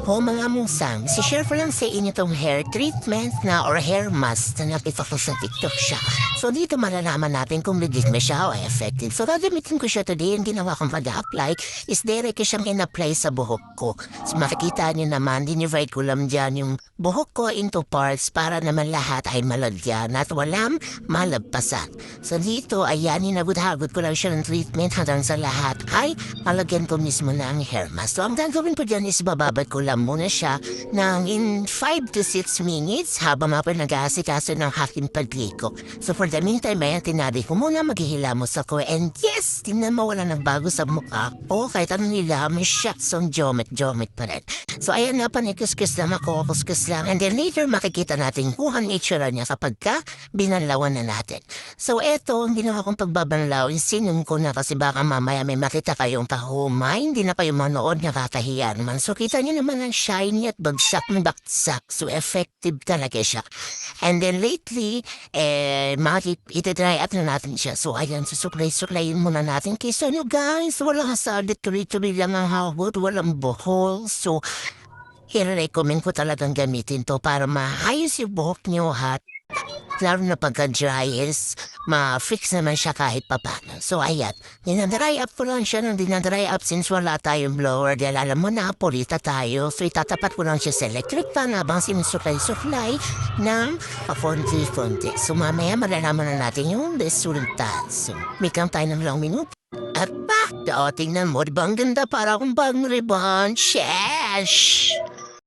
O mga musang, si-share ko lang sa inyo tong hair treatment na or hair mask na nakita ko sa TikTok siya. So dito malalaman natin kung legit ba siya o effective. So gagamitin ko siya today, yung ginawa kong pag-apply is direct ko siyang in-apply sa buhok ko. So makikita niyo naman, dinivide ko lang dyan yung buhok ko into parts para naman lahat ay malagyan at walang malagpasan. So dito, ayan, inabot-habot ko lang siya ng treatment hanggang sa lahat ay malagyan ko mismo ng hair mask. So ang gagawin ko dyan is bababad ko lang muna siya ng in 5 to 6 minutes habang ako nag-aasikaso ng aking pagliko. So for the meantime, ayan, tinari ko muna, maghihilamos ako. And yes, tingnan mo, wala nagbago sa mukha ko. Kahit anong nilamos siya, so jomit pa rin. So ayan nga, panikus-kus lang ako, kuskus lang. And then later, makikita natin kung ang nature niya kapag ka binanlawan na natin. So eto, ang ginawa kong pagbabanlaw, sinum ko na kasi baka mamaya may makita kayong tahumay, hindi na kayo manood, nakakahiya naman. So kita niyo naman ang shiny at bagsak ng baksak. So effective talaga siya. And then lately, ititry up na natin siya. So ayan, susuklay-suklayin muna natin. Kaysa nyo guys, walang hasalit, tuloy-tuloy lang ang hawot, walang buhol. So, i-recommend ko talagang gamitin to para maayos yung buhok nyo ha. Lalo na pagka-dry is ma-fix naman siya kahit papano. So ayan, dinadry up ko lang siya ng dinadry up since wala tayong blower. Dahil alam mo na, pulita tayo. So itatapat ko lang siya sa electric fan habang sinusuklay-suklay ng pakonti-konti. So mamaya malalaman na natin yung resulta. So, mikang tayo ng lang minuto. At tingnan mo, diba ang ganda para akong bagong ribbon? Sheesh!